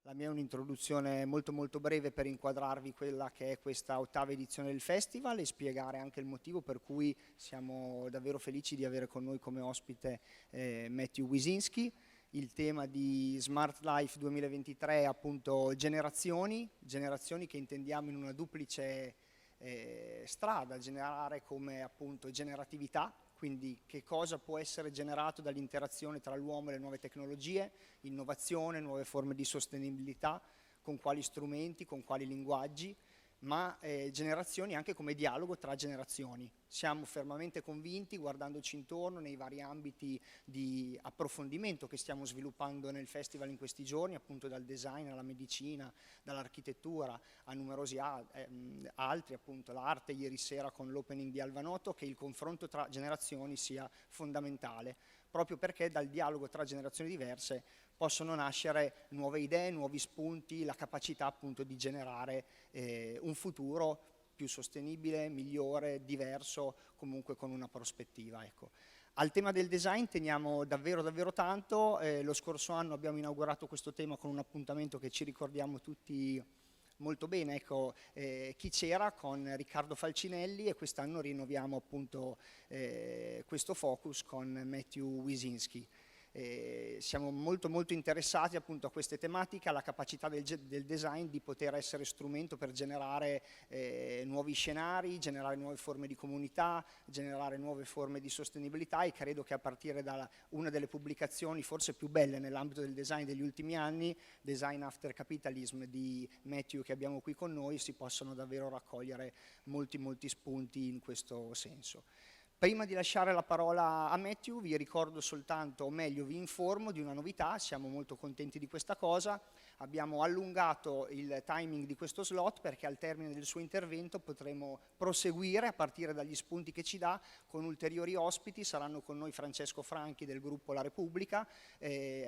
La mia è un'introduzione molto molto breve per inquadrarvi quella che è questa ottava edizione del festival e spiegare anche il motivo per cui siamo davvero felici di avere con noi come ospite Matthew Wisinski. Il tema di Smart Life 2023 è appunto generazioni che intendiamo in una duplice strada, generare come appunto generatività, quindi che cosa può essere generato dall'interazione tra l'uomo e le nuove tecnologie, innovazione, nuove forme di sostenibilità, con quali strumenti, con quali linguaggi, ma generazioni anche come dialogo tra generazioni. Siamo fermamente convinti, guardandoci intorno nei vari ambiti di approfondimento che stiamo sviluppando nel festival in questi giorni, appunto dal design alla medicina, dall'architettura a numerosi altri, appunto l'arte ieri sera con l'opening di Alvanotto, che il confronto tra generazioni sia fondamentale, proprio perché dal dialogo tra generazioni diverse possono nascere nuove idee, nuovi spunti, la capacità appunto di generare un futuro più sostenibile, migliore, diverso, comunque con una prospettiva. Ecco. Al tema del design teniamo davvero davvero tanto, lo scorso anno abbiamo inaugurato questo tema con un appuntamento che ci ricordiamo tutti molto bene, ecco, chi c'era con Riccardo Falcinelli, e quest'anno rinnoviamo appunto questo focus con Matthew Wisinski. Siamo molto molto interessati appunto a queste tematiche, alla capacità del design di poter essere strumento per generare nuovi scenari, generare nuove forme di comunità, generare nuove forme di sostenibilità, e credo che a partire da una delle pubblicazioni forse più belle nell'ambito del design degli ultimi anni, Design After Capitalism di Matthew, che abbiamo qui con noi, si possano davvero raccogliere molti molti spunti in questo senso. Prima di lasciare la parola a Matthew vi ricordo soltanto, o meglio vi informo di una novità, siamo molto contenti di questa cosa, abbiamo allungato il timing di questo slot perché al termine del suo intervento potremo proseguire a partire dagli spunti che ci dà con ulteriori ospiti. Saranno con noi Francesco Franchi del gruppo La Repubblica,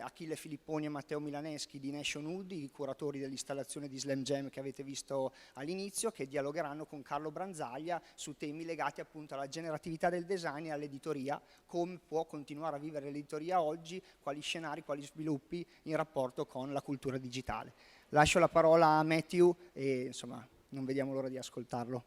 Achille Filipponi e Matteo Milaneschi di Nationwood, i curatori dell'installazione di Slam Jam che avete visto all'inizio, che dialogheranno con Carlo Branzaglia su temi legati appunto alla generatività del design e all'editoria, come può continuare a vivere l'editoria oggi, quali scenari, quali sviluppi in rapporto con la cultura digitale. Lascio la parola a Matthew e insomma non vediamo l'ora di ascoltarlo.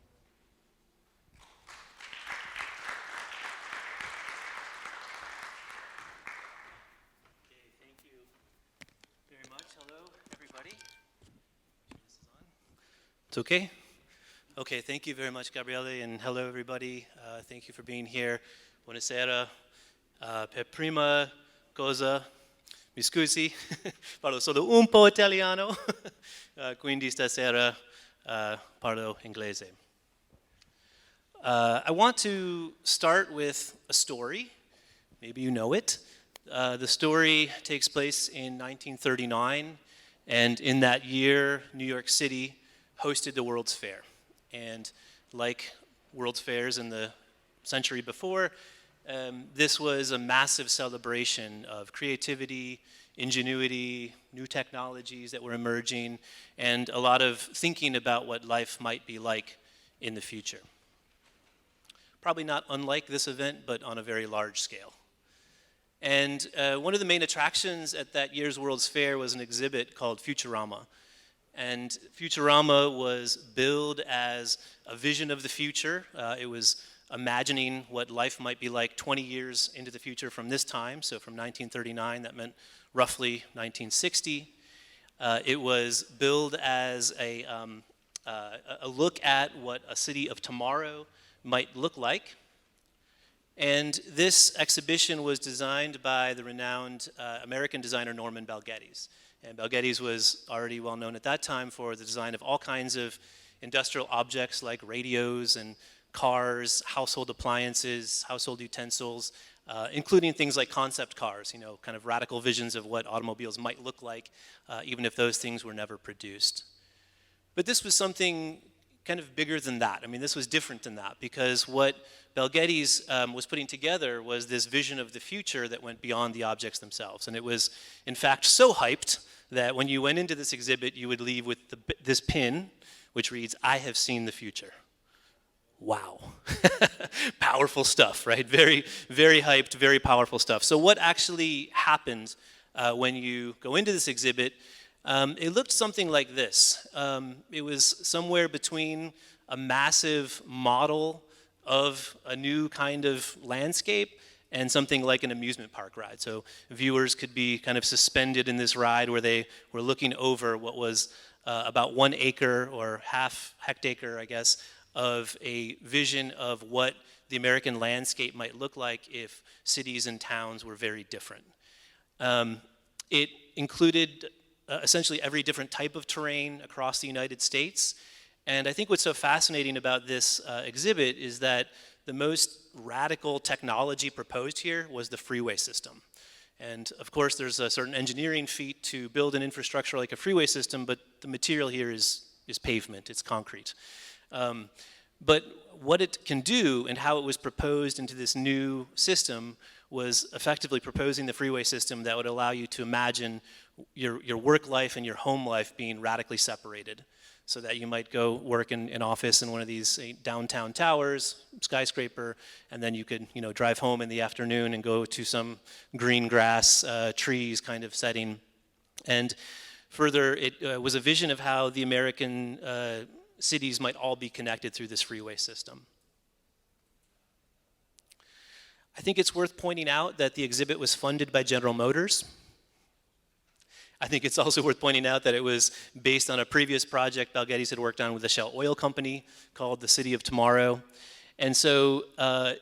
It's okay? Okay, thank you very much, Gabriele, and hello, everybody. Thank you for being here. Buonasera. Per prima cosa, mi scusi, parlo solo un po' italiano, quindi stasera parlo inglese. I want to start with a story. Maybe you know it. The story takes place in 1939, and in that year, New York City hosted the World's Fair. And like World's Fairs in the century before, this was a massive celebration of creativity, ingenuity, new technologies that were emerging, and a lot of thinking about what life might be like in the future. Probably not unlike this event, but on a very large scale. And one of the main attractions at that year's World's Fair was an exhibit called Futurama. And Futurama was billed as a vision of the future. It was imagining what life might be like 20 years into the future from this time. So from 1939, that meant roughly 1960. It was billed as a look at what a city of tomorrow might look like. And this exhibition was designed by the renowned American designer Norman Balgettis. And Balgettis was already well known at that time for the design of all kinds of industrial objects like radios and cars, household appliances, household utensils, including things like concept cars, you know, kind of radical visions of what automobiles might look like, even if those things were never produced. But this was something kind of bigger than that. I mean, this was different than that, because what Balgettis was putting together was this vision of the future that went beyond the objects themselves. And it was, in fact, so hyped that when you went into this exhibit, you would leave with this pin, which reads, "I have seen the future." Wow. Powerful stuff, right? Very, very hyped, very powerful stuff. So what actually happened when you go into this exhibit It looked something like this. It was somewhere between a massive model of a new kind of landscape and something like an amusement park ride. So viewers could be kind of suspended in this ride where they were looking over what was about 1 acre or half hectare, I guess, of a vision of what the American landscape might look like if cities and towns were very different. It included essentially every different type of terrain across the United States. And I think what's so fascinating about this exhibit is that the most radical technology proposed here was the freeway system. And of course, there's a certain engineering feat to build an infrastructure like a freeway system, but the material here is pavement, it's concrete. But what it can do and how it was proposed into this new system was effectively proposing the freeway system that would allow you to imagine your work life and your home life being radically separated, so that you might go work in an office in one of these downtown towers, skyscraper, and then you could drive home in the afternoon and go to some green grass, trees kind of setting. And further, it was a vision of how the American cities might all be connected through this freeway system. I think it's worth pointing out that the exhibit was funded by General Motors. I think it's also worth pointing out that it was based on a previous project Balgetti's had worked on with the Shell Oil Company called The City of Tomorrow. And so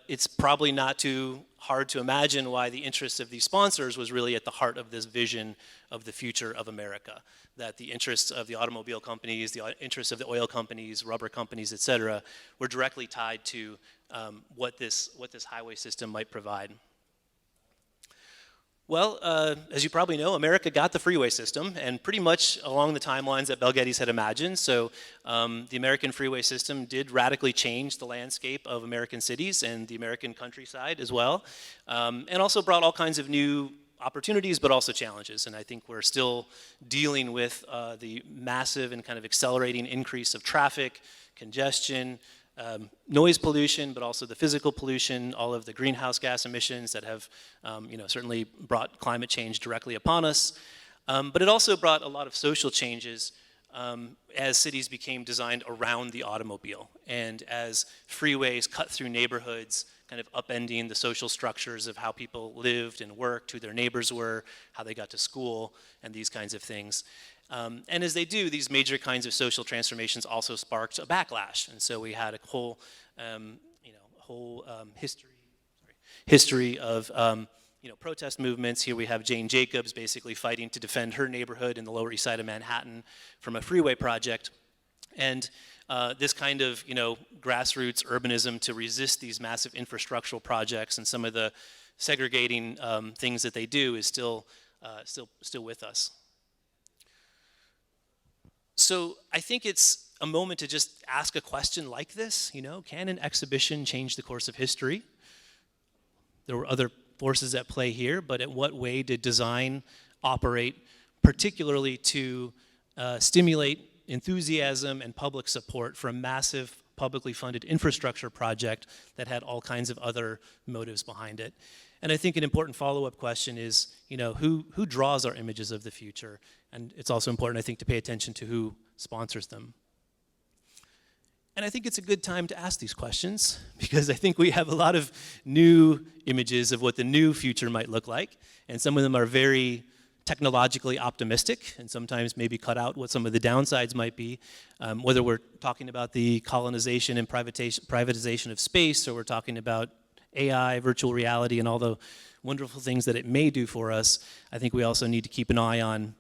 it's probably not too hard to imagine why the interest of these sponsors was really at the heart of this vision of the future of America. That the interests of the automobile companies, the interests of the oil companies, rubber companies, et cetera, were directly tied to what this highway system might provide. Well, as you probably know, America got the freeway system, and pretty much along the timelines that Balgetti's had imagined. So the American freeway system did radically change the landscape of American cities and the American countryside as well, and also brought all kinds of new opportunities, but also challenges. And I think we're still dealing with the massive and kind of accelerating increase of traffic, congestion, noise pollution, but also the physical pollution, all of the greenhouse gas emissions that have certainly brought climate change directly upon us. But it also brought a lot of social changes as cities became designed around the automobile, and as freeways cut through neighborhoods, kind of upending the social structures of how people lived and worked, who their neighbors were, how they got to school, and these kinds of things. And as they do, these major kinds of social transformations also sparked a backlash. And so we had a whole, history of protest movements. Here we have Jane Jacobs basically fighting to defend her neighborhood in the Lower East Side of Manhattan from a freeway project. And this kind of grassroots urbanism to resist these massive infrastructural projects and some of the segregating things that they do is still with us. So I think it's a moment to just ask a question like this, can an exhibition change the course of history? There were other forces at play here, but in what way did design operate, particularly to stimulate enthusiasm and public support for a massive publicly funded infrastructure project that had all kinds of other motives behind it? And I think an important follow-up question is, who draws our images of the future? And it's also important, I think, to pay attention to who sponsors them. And I think it's a good time to ask these questions, because I think we have a lot of new images of what the new future might look like, and some of them are very technologically optimistic, and sometimes maybe cut out what some of the downsides might be, whether we're talking about the colonization and privatization of space, or we're talking about AI, virtual reality, and all the wonderful things that it may do for us. I think we also need to keep an eye on,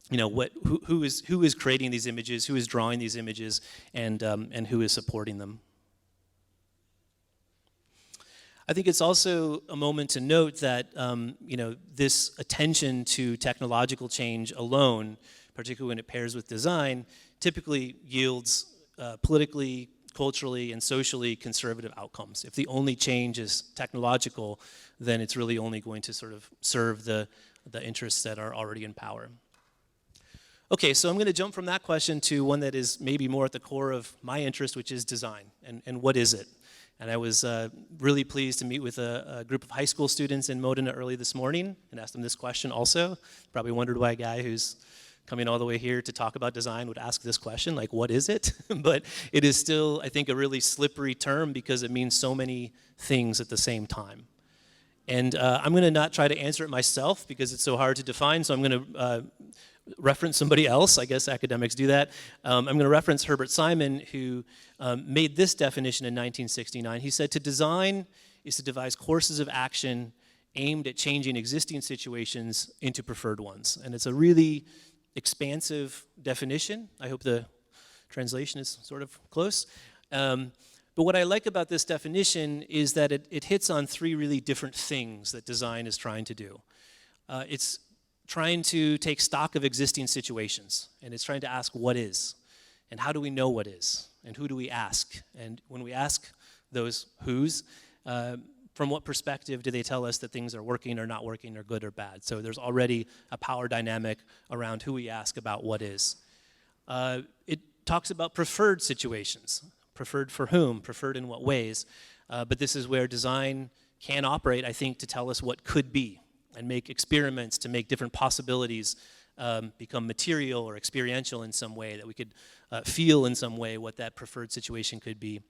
who is creating these images, who is drawing these images, and who is supporting them. I think it's also a moment to note that this attention to technological change alone, particularly when it pairs with design, typically yields politically, culturally, and socially conservative outcomes. If the only change is technological, then it's really only going to sort of serve the interests that are already in power. Okay, so I'm going to jump from that question to one that is maybe more at the core of my interest, which is design, and what is it? And I was really pleased to meet with a group of high school students in Modena early this morning and ask them this question also. Probably wondered why a guy who's coming all the way here to talk about design would ask this question, like, what is it? But it is still, I think, a really slippery term because it means so many things at the same time. And I'm going to not try to answer it myself because it's so hard to define, so I'm going to reference somebody else. I guess academics do that. I'm going to reference Herbert Simon, who made this definition in 1969. He said, to design is to devise courses of action aimed at changing existing situations into preferred ones. And it's a really expansive definition. I hope the translation is sort of close. But what I like about this definition is that it hits on three really different things that design is trying to do. It's trying to take stock of existing situations, and it's trying to ask what is, and how do we know what is, and who do we ask? And when we ask those who's, from what perspective do they tell us that things are working or not working or good or bad? So there's already a power dynamic around who we ask about what is. It talks about preferred situations. Preferred for whom? Preferred in what ways? But this is where design can operate, I think, to tell us what could be and make experiments to make different possibilities become material or experiential in some way, that we could feel in some way what that preferred situation could be.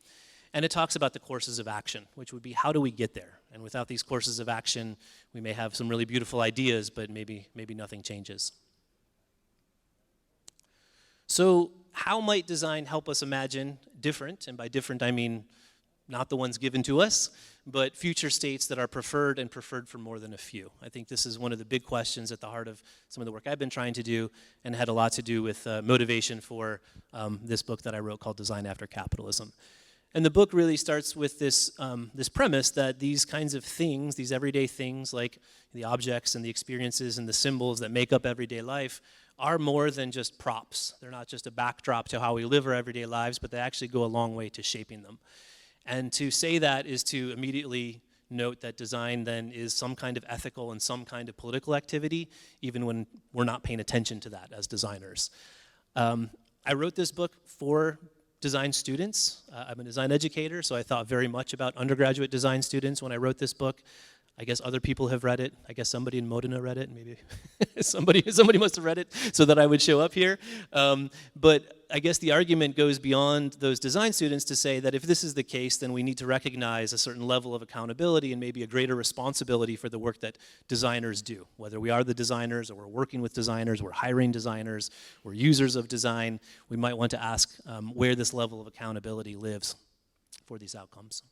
And it talks about the courses of action, which would be how do we get there? And without these courses of action, we may have some really beautiful ideas, but maybe nothing changes. So how might design help us imagine different, and by different I mean not the ones given to us, but future states that are preferred and preferred for more than a few? I think this is one of the big questions at the heart of some of the work I've been trying to do, and had a lot to do with motivation for this book that I wrote called Design After Capitalism. And the book really starts with this, this premise that these kinds of things, these everyday things like the objects and the experiences and the symbols that make up everyday life, are more than just props. They're not just a backdrop to how we live our everyday lives, but they actually go a long way to shaping them. And to say that is to immediately note that design then is some kind of ethical and some kind of political activity, even when we're not paying attention to that as designers. I wrote this book for design students. I'm a design educator, so I thought very much about undergraduate design students when I wrote this book. I guess other people have read it. I guess somebody in Modena read it. Maybe somebody must have read it so that I would show up here. But I guess the argument goes beyond those design students to say that if this is the case, then we need to recognize a certain level of accountability and maybe a greater responsibility for the work that designers do. Whether we are the designers or we're working with designers, we're hiring designers, we're users of design, we might want to ask where this level of accountability lives for these outcomes.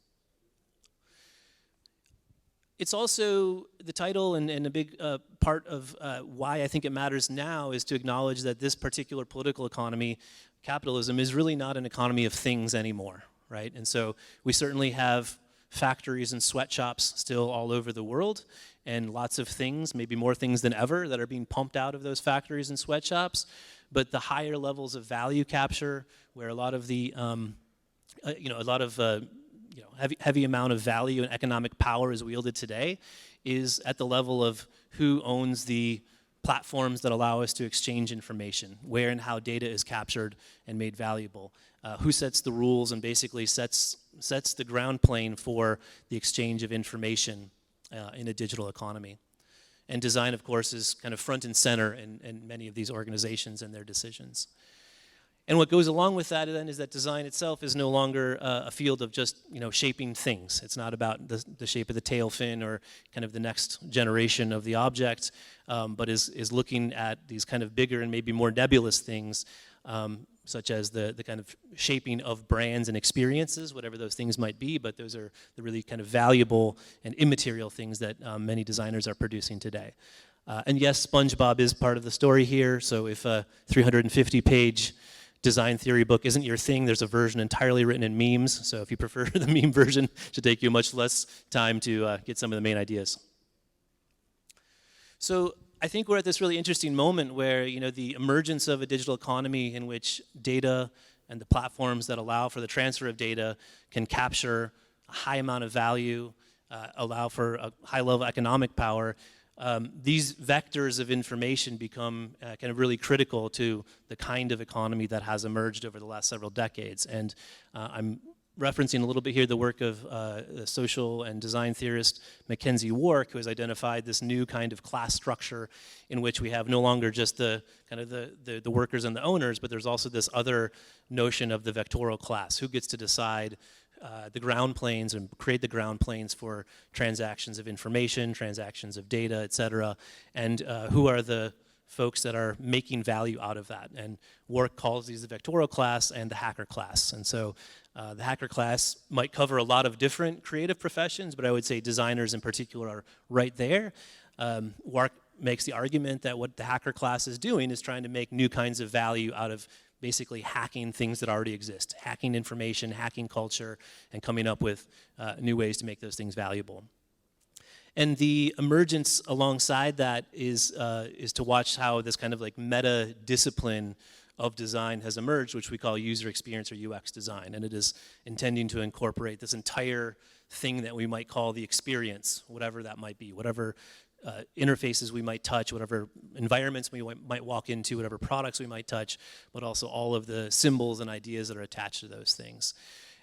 It's also the title, and a big part of why I think it matters now is to acknowledge that this particular political economy, capitalism, is really not an economy of things anymore, right? And so we certainly have factories and sweatshops still all over the world, and lots of things, maybe more things than ever, that are being pumped out of those factories and sweatshops. But the higher levels of value capture, where a lot of the, heavy amount of value and economic power is wielded today, is at the level of who owns the platforms that allow us to exchange information, where and how data is captured and made valuable, who sets the rules and basically sets the ground plane for the exchange of information in a digital economy. And design, of course, is kind of front and center in many of these organizations and their decisions. And what goes along with that then is that design itself is no longer a field of just shaping things. It's not about the shape of the tail fin or kind of the next generation of the object, but is looking at these kind of bigger and maybe more nebulous things, such as the kind of shaping of brands and experiences, whatever those things might be, but those are the really kind of valuable and immaterial things that many designers are producing today. And yes, SpongeBob is part of the story here, so if a 350-page design theory book isn't your thing, there's a version entirely written in memes, so if you prefer the meme version, it should take you much less time to get some of the main ideas. So I think we're at this really interesting moment where the emergence of a digital economy in which data and the platforms that allow for the transfer of data can capture a high amount of value, allow for a high level of economic power. These vectors of information become kind of really critical to the kind of economy that has emerged over the last several decades. And I'm referencing a little bit here the work of the social and design theorist Mackenzie Wark, who has identified this new kind of class structure in which we have no longer just the kind of the workers and the owners, but there's also this other notion of the vectorial class. Who gets to decide the ground planes and create the ground planes for transactions of information, transactions of data, et cetera, and who are the folks that are making value out of that. And Wark calls these the vectorial class and the hacker class. And so the hacker class might cover a lot of different creative professions, but I would say designers in particular are right there. Wark makes the argument that what the hacker class is doing is trying to make new kinds of value out of basically hacking things that already exist, hacking information, hacking culture, and coming up with new ways to make those things valuable. And the emergence alongside that is to watch how this kind of like meta discipline of design has emerged, which we call user experience or UX design. And it is intending to incorporate this entire thing that we might call the experience, whatever that might be, whatever interfaces we might touch, whatever environments we might walk into, whatever products we might touch, but also all of the symbols and ideas that are attached to those things.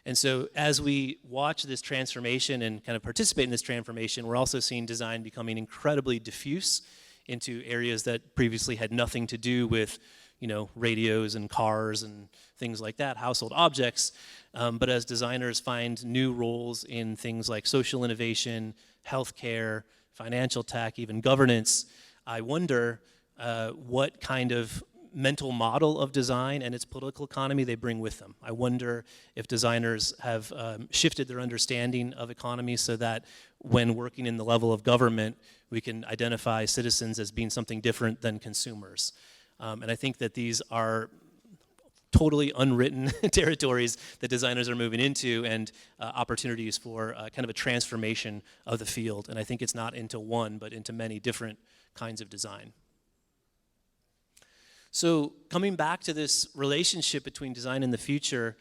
And so as we watch this transformation and kind of participate in this transformation, we're also seeing design becoming incredibly diffuse into areas that previously had nothing to do with, you know, radios and cars and things like that, household objects. But as designers find new roles in things like social innovation, healthcare, financial tech, even governance, I wonder what kind of mental model of design and its political economy they bring with them. I wonder if designers have shifted their understanding of economy so that when working in the level of government, we can identify citizens as being something different than consumers. And I think that these are totally unwritten territories that designers are moving into, and opportunities for kind of a transformation of the field. And I think it's not into one, but into many different kinds of design. So coming back to this relationship between design and the future,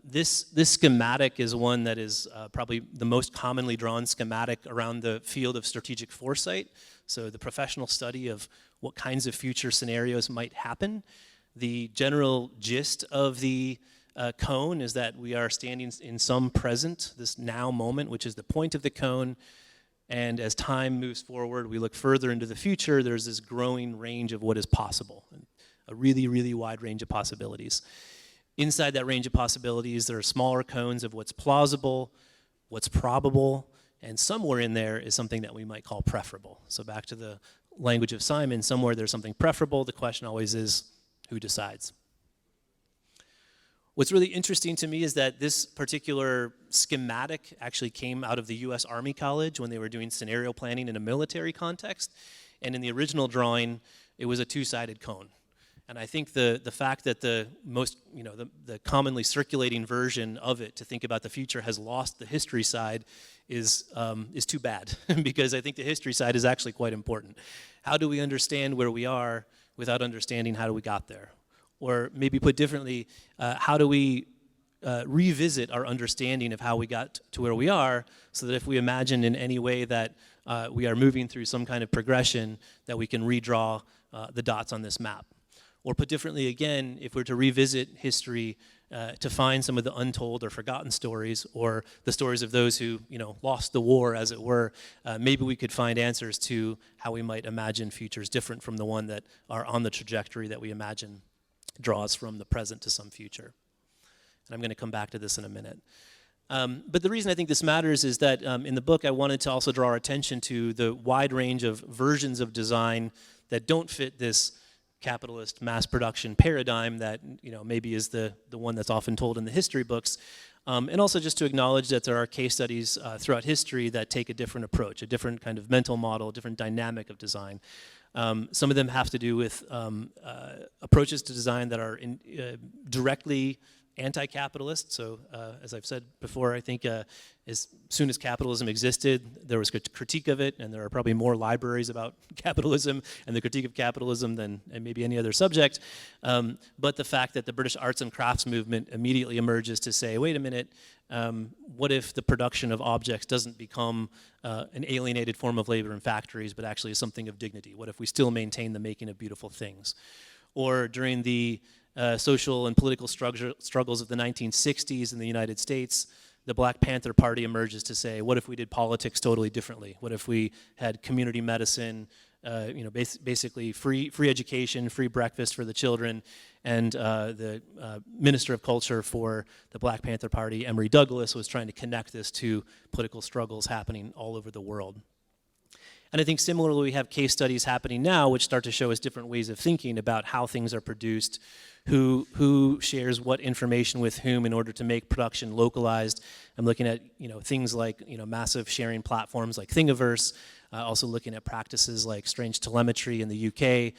this schematic is one that is probably the most commonly drawn schematic around the field of strategic foresight. So the professional study of what kinds of future scenarios might happen. The general gist of the cone is that we are standing in some present, this now moment, which is the point of the cone. And as time moves forward, we look further into the future, there's this growing range of what is possible, a really, really wide range of possibilities. Inside that range of possibilities, there are smaller cones of what's plausible, what's probable, and somewhere in there is something that we might call preferable. So back to the language of Simon, somewhere there's something preferable. The question always is, who decides? What's really interesting to me is that this particular schematic actually came out of the US Army College when they were doing scenario planning in a military context. And in the original drawing, it was a two-sided cone. And I think the fact that the most, you know, the commonly circulating version of it to think about the future has lost the history side is too bad, because I think the history side is actually quite important. How do we understand where we are without understanding how we got there? Or maybe put differently, how do we revisit our understanding of how we got to where we are, so that if we imagine in any way that we are moving through some kind of progression, that we can redraw the dots on this map. Or put differently again, if we're to revisit history to find some of the untold or forgotten stories, or the stories of those who, you know, lost the war, as it were, maybe we could find answers to how we might imagine futures different from the one that are on the trajectory that we imagine draws from the present to some future. And I'm going to come back to this in a minute. But the reason I think this matters is that in the book I wanted to also draw our attention to the wide range of versions of design that don't fit this capitalist mass production paradigm that, you know, maybe is the one that's often told in the history books. And also just to acknowledge that there are case studies throughout history that take a different approach, a different kind of mental model, a different dynamic of design. Some of them have to do with approaches to design that are directly anti-capitalist. So as I've said before, I think as soon as capitalism existed, there was a critique of it, and there are probably more libraries about capitalism and the critique of capitalism than maybe any other subject. But the fact that the British arts and crafts movement immediately emerges to say, wait a minute, what if the production of objects doesn't become an alienated form of labor in factories, but actually is something of dignity? What if we still maintain the making of beautiful things? Or during the social and political struggles of the 1960s in the United States, the Black Panther Party emerges to say, what if we did politics totally differently? What if we had community medicine, basically free education, free breakfast for the children, and the Minister of Culture for the Black Panther Party, Emory Douglas, was trying to connect this to political struggles happening all over the world. And I think similarly, we have case studies happening now which start to show us different ways of thinking about how things are produced, who shares what information with whom in order to make production localized. I'm looking at things like massive sharing platforms like Thingiverse, also looking at practices like strange telemetry in the UK,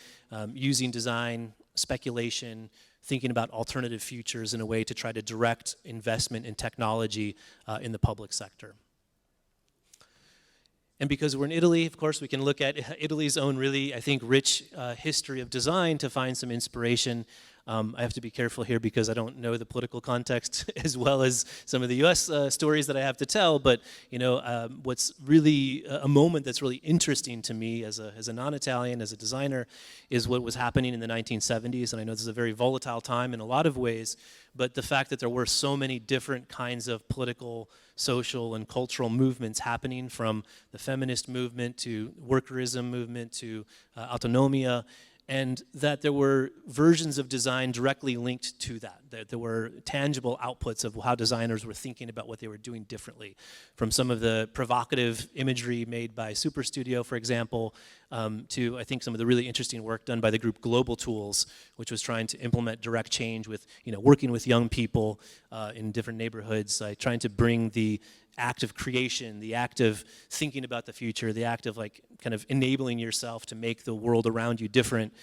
using design, speculation, thinking about alternative futures in a way to try to direct investment in technology in the public sector. And because we're in Italy, of course, we can look at Italy's own really, I think, rich history of design to find some inspiration. I have to be careful here because I don't know the political context as well as some of the U.S. Stories that I have to tell. But what's really a moment that's really interesting to me as a non-Italian, as a designer, is what was happening in the 1970s. And I know this is a very volatile time in a lot of ways, but the fact that there were so many different kinds of political, social, and cultural movements happening, from the feminist movement to workerism movement to autonomia, and that there were versions of design directly linked to that. There were tangible outputs of how designers were thinking about what they were doing differently. From some of the provocative imagery made by Superstudio, for example, to I think some of the really interesting work done by the group Global Tools, which was trying to implement direct change with, working with young people in different neighborhoods, trying to bring the act of creation, the act of thinking about the future, the act of kind of enabling yourself to make the world around you different,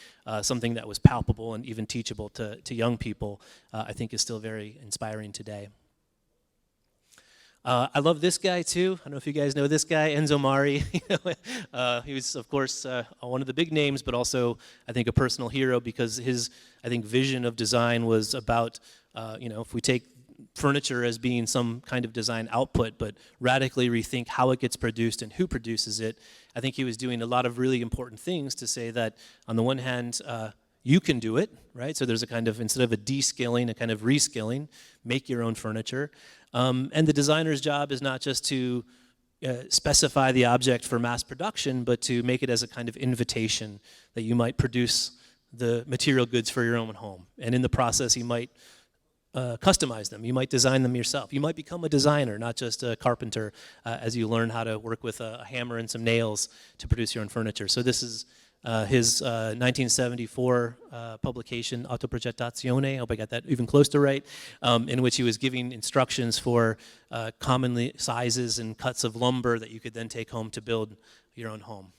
something that was palpable and even teachable to young people, I think is still very inspiring today. I love this guy too. I don't know if you guys know this guy, Enzo Mari. He was, of course, one of the big names, but also I think a personal hero because his, I think, vision of design was about, if we take furniture as being some kind of design output, but radically rethink how it gets produced and who produces it. I think he was doing a lot of really important things to say that, on the one hand, you can do it, right? So there's a kind of, instead of a de-skilling, a kind of reskilling, make your own furniture. And the designer's job is not just to specify the object for mass production, but to make it as a kind of invitation that you might produce the material goods for your own home. And in the process, you might customize them. You might design them yourself. You might become a designer, not just a carpenter, as you learn how to work with a hammer and some nails to produce your own furniture. So this is his 1974 publication, Progettazione, I hope I got that even close to right, in which he was giving instructions for commonly sizes and cuts of lumber that you could then take home to build your own home.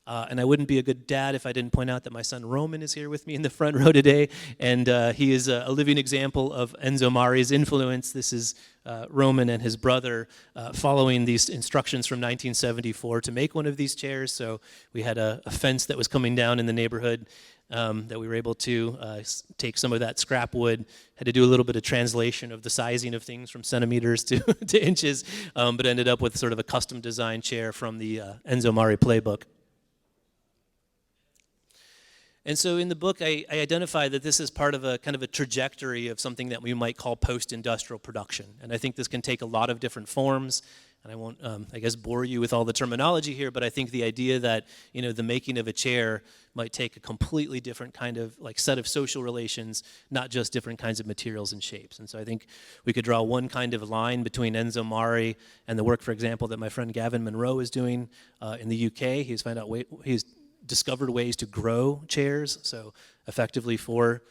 And I wouldn't be a good dad if I didn't point out that my son Roman is here with me in the front row today, and he is a living example of Enzo Mari's influence. This is Roman and his brother following these instructions from 1974 to make one of these chairs. So we had a fence that was coming down in the neighborhood that we were able to take some of that scrap wood, had to do a little bit of translation of the sizing of things from centimeters to inches, but ended up with sort of a custom design chair from the Enzo Mari playbook. And so in the book, I identify that this is part of a kind of a trajectory of something that we might call post-industrial production. And I think this can take a lot of different forms. And I won't, I guess, bore you with all the terminology here, but I think the idea that, the making of a chair might take a completely different kind of set of social relations, not just different kinds of materials and shapes. And so I think we could draw one kind of line between Enzo Mari and the work, for example, that my friend Gavin Monroe is doing in the UK. He's discovered ways to grow chairs, so effectively for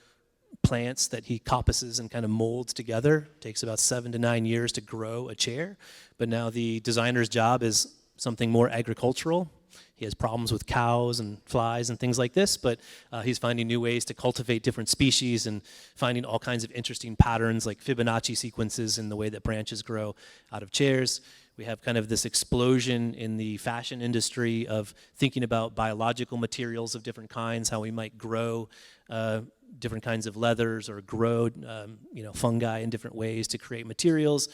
plants that he coppices and kind of molds together. It takes about 7 to 9 years to grow a chair, but now the designer's job is something more agricultural. He has problems with cows and flies and things like this, but he's finding new ways to cultivate different species and finding all kinds of interesting patterns like Fibonacci sequences in the way that branches grow out of chairs. We have kind of this explosion in the fashion industry of thinking about biological materials of different kinds, how we might grow different kinds of leathers or grow fungi in different ways to create materials.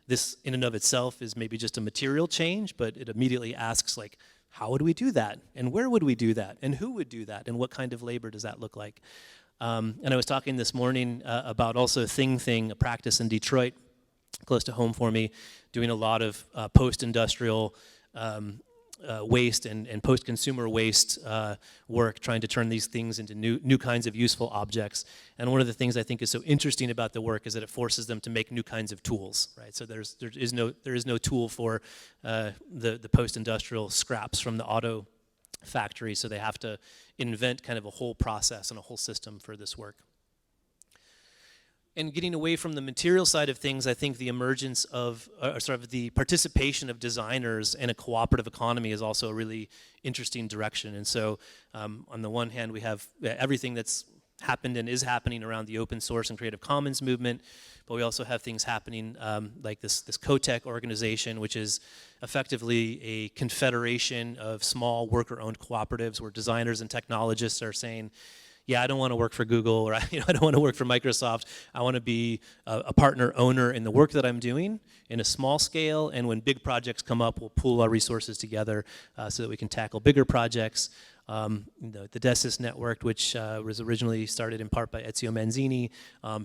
This in and of itself is maybe just a material change, but it immediately asks how would we do that? And where would we do that? And who would do that? And what kind of labor does that look like? And I was talking this morning about also Thing, a practice in Detroit, close to home for me, doing a lot of post-industrial waste and post-consumer waste work, trying to turn these things into new kinds of useful objects. And one of the things I think is so interesting about the work is that it forces them to make new kinds of tools, right? So there is no tool for the post-industrial scraps from the auto factory, so they have to invent kind of a whole process and a whole system for this work. And getting away from the material side of things, I think the emergence of, sort of the participation of designers in a cooperative economy is also a really interesting direction. And so on the one hand, we have everything that's happened and is happening around the open source and Creative Commons movement, but we also have things happening like this COTEC organization, which is effectively a confederation of small worker-owned cooperatives where designers and technologists are saying, yeah, I don't want to work for Google, or I don't want to work for Microsoft. I want to be a partner owner in the work that I'm doing in a small scale, and when big projects come up, we'll pool our resources together so that we can tackle bigger projects. The DESIS network, which was originally started in part by Ezio Manzini,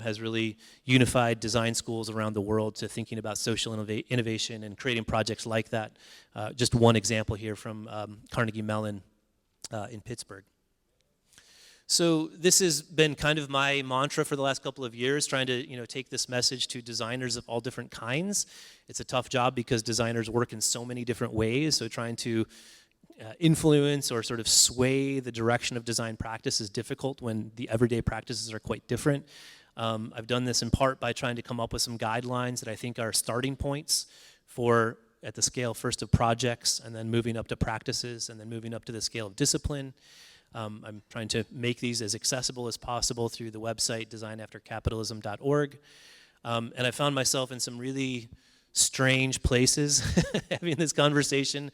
has really unified design schools around the world to thinking about social innovation and creating projects like that. Just one example here from Carnegie Mellon in Pittsburgh. So this has been kind of my mantra for the last couple of years, trying to take this message to designers of all different kinds. It's a tough job because designers work in so many different ways, so trying to influence or sort of sway the direction of design practice is difficult when the everyday practices are quite different. I've done this in part by trying to come up with some guidelines that I think are starting points for, at the scale first of projects, and then moving up to practices, and then moving up to the scale of discipline. I'm trying to make these as accessible as possible through the website designaftercapitalism.org. And I found myself in some really strange places having this conversation.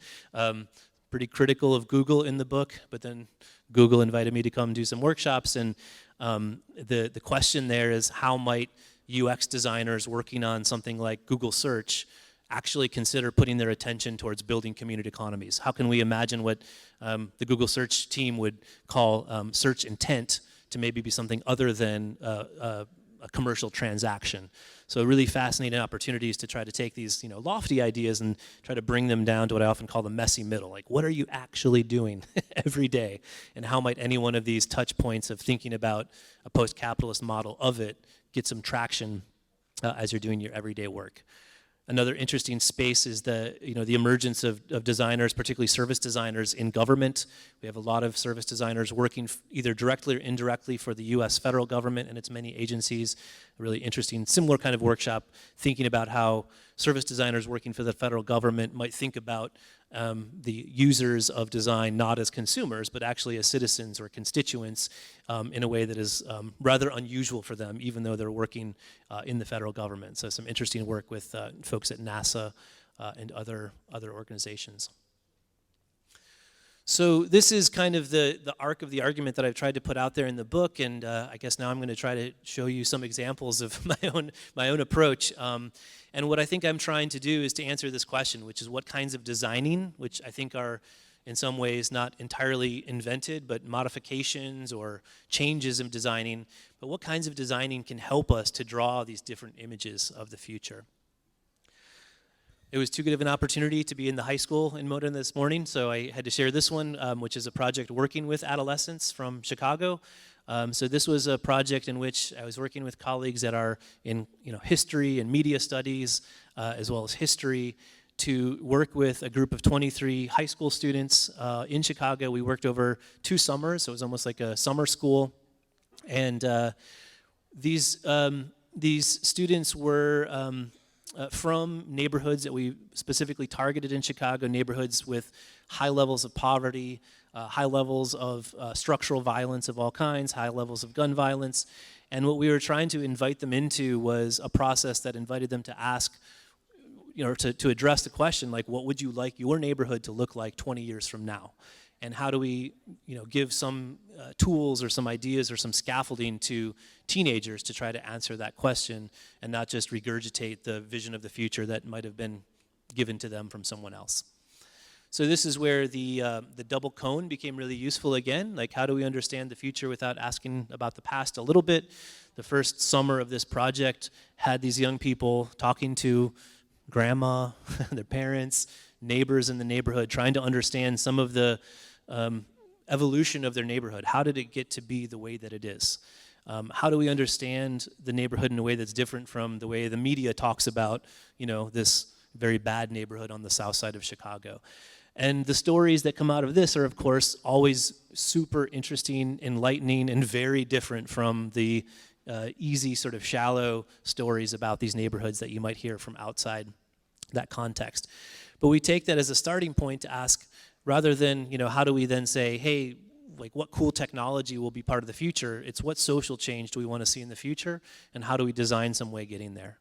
Pretty critical of Google in the book, but then Google invited me to come do some workshops, and the question there is, how might UX designers working on something like Google search actually consider putting their attention towards building community economies? How can we imagine what the Google search team would call search intent to maybe be something other than a commercial transaction? So really fascinating opportunities to try to take these lofty ideas and try to bring them down to what I often call the messy middle. Like, what are you actually doing every day? And how might any one of these touch points of thinking about a post-capitalist model of it get some traction as you're doing your everyday work? Another interesting space is the emergence of designers, particularly service designers in government. We have a lot of service designers working either directly or indirectly for the US federal government and its many agencies. A really interesting, similar kind of workshop, thinking about how service designers working for the federal government might think about the users of design not as consumers, but actually as citizens or constituents in a way that is rather unusual for them, even though they're working in the federal government. So some interesting work with folks at NASA and other organizations. So this is kind of the arc of the argument that I've tried to put out there in the book, and I guess now I'm going to try to show you some examples of my own approach. And what I think I'm trying to do is to answer this question, which is what kinds of designing, which I think are in some ways not entirely invented, but modifications or changes in designing, but what kinds of designing can help us to draw these different images of the future. It was too good of an opportunity to be in the high school in Moda this morning, so I had to share this one, which is a project working with adolescents from Chicago. So this was a project in which I was working with colleagues that are in history and media studies, as well as history, to work with a group of 23 high school students in Chicago. We worked over 2 summers, so it was almost like a summer school. And these students were from neighborhoods that we specifically targeted in Chicago, neighborhoods with high levels of poverty, high levels of structural violence of all kinds, high levels of gun violence. And what we were trying to invite them into was a process that invited them to ask, to address the question, like, what would you like your neighborhood to look like 20 years from now? And how do we, give some tools or some ideas or some scaffolding to teenagers to try to answer that question and not just regurgitate the vision of the future that might have been given to them from someone else. So this is where the double cone became really useful again. Like, how do we understand the future without asking about the past a little bit? The first summer of this project had these young people talking to grandma, their parents, neighbors in the neighborhood, trying to understand some of the evolution of their neighborhood. How did it get to be the way that it is? How do we understand the neighborhood in a way that's different from the way the media talks about, this very bad neighborhood on the south side of Chicago? And the stories that come out of this are, of course, always super interesting, enlightening, and very different from the easy, sort of shallow stories about these neighborhoods that you might hear from outside that context. But we take that as a starting point to ask, rather than, how do we then say, hey, like, what cool technology will be part of the future? It's what social change do we want to see in the future, and how do we design some way getting there?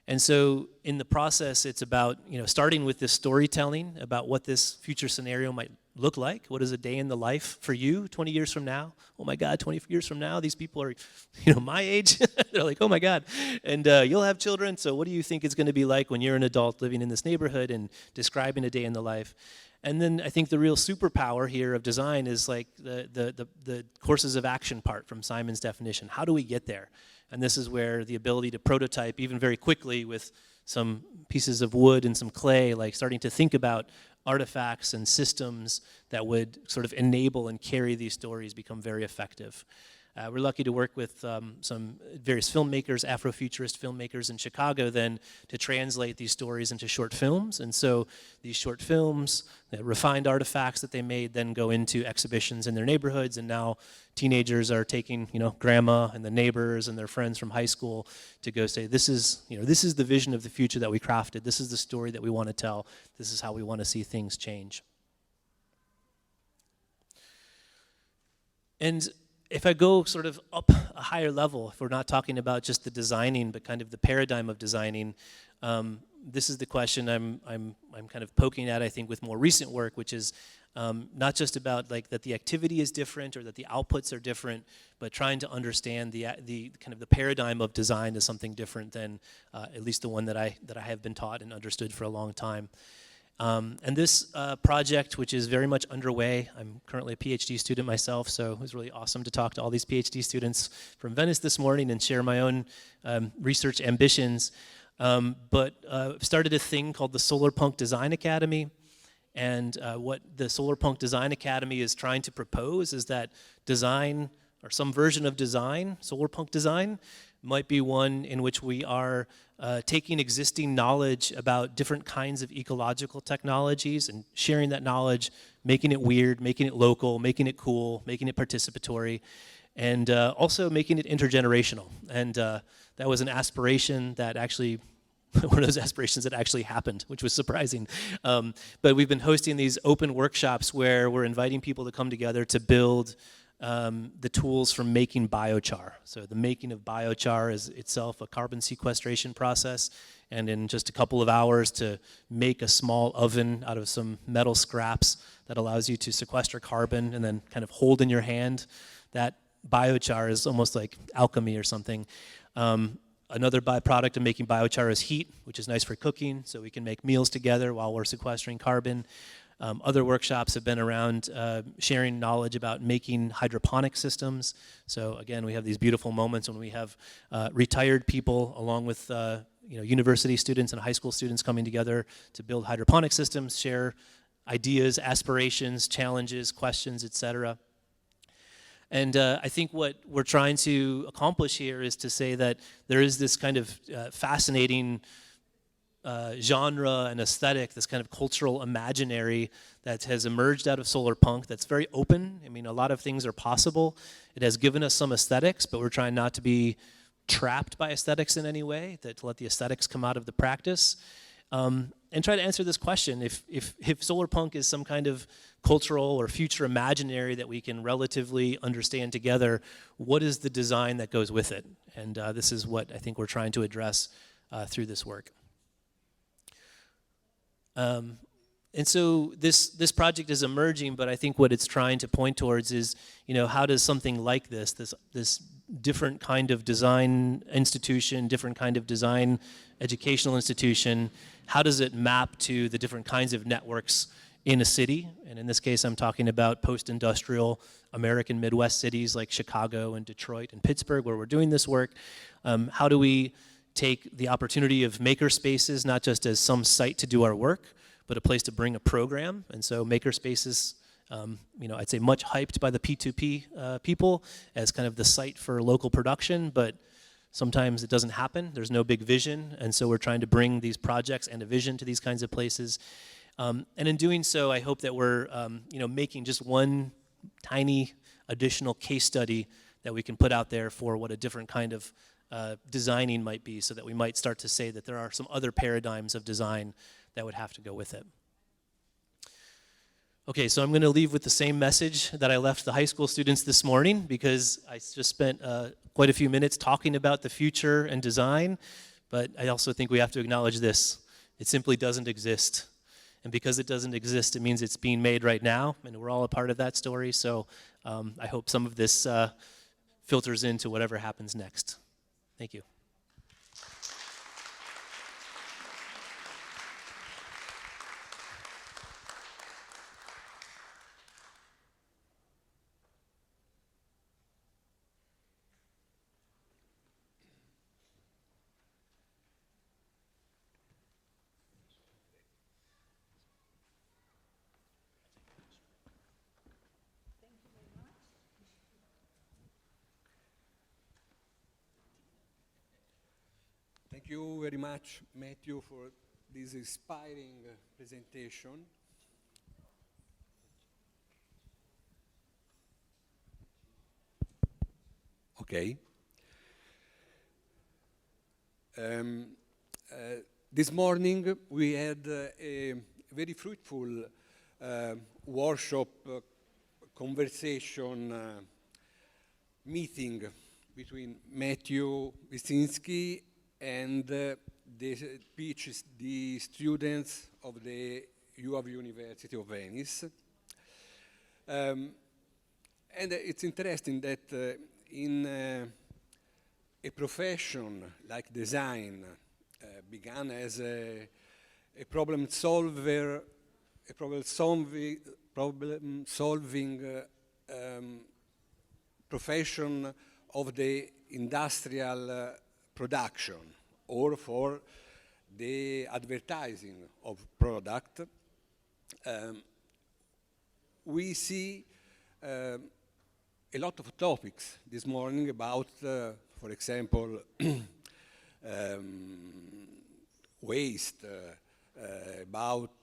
And so in the process, it's about, starting with this storytelling about what this future scenario might look like. What is a day in the life for you 20 years from now? Oh my God, 20 years from now, these people are, my age. They're like, oh my God. And you'll have children, so what do you think it's going to be like when you're an adult living in this neighborhood and describing a day in the life? And then I think the real superpower here of design is like the courses of action part from Simon's definition. How do we get there? And this is where the ability to prototype even very quickly with some pieces of wood and some clay, like starting to think about artifacts and systems that would sort of enable and carry these stories become very effective. We're lucky to work with some various filmmakers, Afrofuturist filmmakers in Chicago, then to translate these stories into short films. And so these short films, the refined artifacts that they made, then go into exhibitions in their neighborhoods. And now teenagers are taking, grandma and the neighbors and their friends from high school to go say, this is the vision of the future that we crafted. This is the story that we want to tell. This is how we want to see things change. And if I go sort of up a higher level, if we're not talking about just the designing, but kind of the paradigm of designing, this is the question I'm kind of poking at, I think, with more recent work, which is not just about like that the activity is different or that the outputs are different, but trying to understand the kind of the paradigm of design as something different than at least the one that I have been taught and understood for a long time. And this project, which is very much underway, I'm currently a PhD student myself, so it was really awesome to talk to all these PhD students from Venice this morning and share my own research ambitions. But started a thing called the Solarpunk Design Academy. And what the Solarpunk Design Academy is trying to propose is that design, or some version of design, solarpunk design, might be one in which we are taking existing knowledge about different kinds of ecological technologies and sharing that knowledge, making it weird, making it local, making it cool, making it participatory, and also making it intergenerational. And that was an aspiration that actually, one of those aspirations that actually happened, which was surprising. But we've been hosting these open workshops where we're inviting people to come together to build the tools for making biochar. So the making of biochar is itself a carbon sequestration process, and in just a couple of hours to make a small oven out of some metal scraps that allows you to sequester carbon and then kind of hold in your hand. That biochar is almost like alchemy or something. Another byproduct of making biochar is heat, which is nice for cooking, so we can make meals together while we're sequestering carbon. Other workshops have been around sharing knowledge about making hydroponic systems. So again, we have these beautiful moments when we have retired people along with university students and high school students coming together to build hydroponic systems, share ideas, aspirations, challenges, questions, etc. And I think what we're trying to accomplish here is to say that there is this kind of fascinating genre and aesthetic, this kind of cultural imaginary that has emerged out of solarpunk that's very open. I mean, a lot of things are possible. It has given us some aesthetics, but we're trying not to be trapped by aesthetics in any way, to let the aesthetics come out of the practice. And try to answer this question, if solarpunk is some kind of cultural or future imaginary that we can relatively understand together, what is the design that goes with it? And this is what I think we're trying to address through this work. And so this project is emerging, but I think what it's trying to point towards is, how does something like this different kind of design institution, different kind of design educational institution, how does it map to the different kinds of networks in a city, and in this case I'm talking about post-industrial American Midwest cities like Chicago and Detroit and Pittsburgh, where we're doing this work. How do we take the opportunity of maker spaces not just as some site to do our work, but a place to bring a program? And so maker spaces, I'd say much hyped by the P2P people as kind of the site for local production, but sometimes it doesn't happen. There's no big vision, and so we're trying to bring these projects and a vision to these kinds of places. And in doing so, I hope that we're making just one tiny additional case study that we can put out there for what a different kind of designing might be, so that we might start to say that there are some other paradigms of design that would have to go with it. Okay, so I'm going to leave with the same message that I left the high school students this morning, because I just spent quite a few minutes talking about the future and design, but I also think we have to acknowledge this. It simply doesn't exist. And because it doesn't exist, it means it's being made right now, and we're all a part of that story, so I hope some of this filters into whatever happens next. Thank you. Thank you very much, Matthew, for this inspiring presentation. Okay. This morning we had a very fruitful workshop, conversation, meeting between Matthew Wyszynski and the PhD students of the University of Venice. And it's interesting that in a profession like design began as a problem solving profession of the industrial production, or for the advertising of product, we see a lot of topics this morning about, for example, waste, about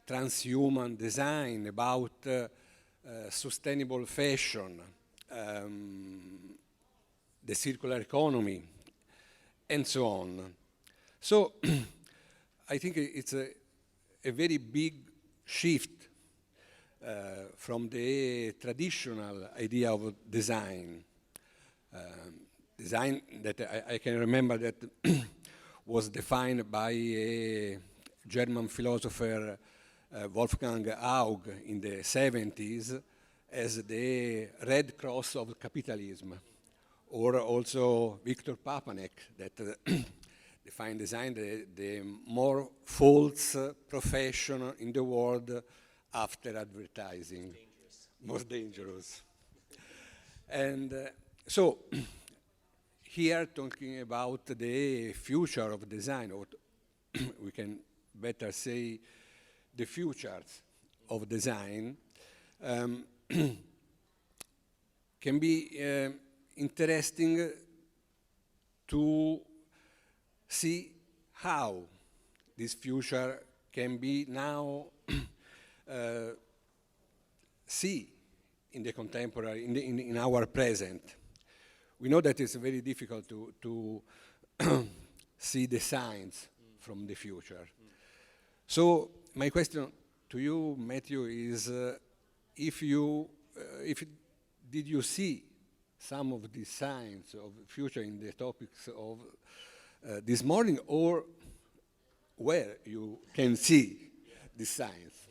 transhuman design, about sustainable fashion, the circular economy, and so on. So I think it's a very big shift from the traditional idea of design. Design that I can remember that was defined by a German philosopher, Wolfgang Haug, in the 70s as the Red Cross of capitalism. Or also Victor Papanek, that defined design the more false profession in the world after advertising. Most dangerous. And so here talking about the future of design, or we can better say the futures of design, can be interesting to see how this future can be now see in the contemporary, in our present. We know that it's very difficult to see the signs from the future. So my question to you, Matthew, is did you see some of the signs of the future in the topics of this morning, or where you can see the signs?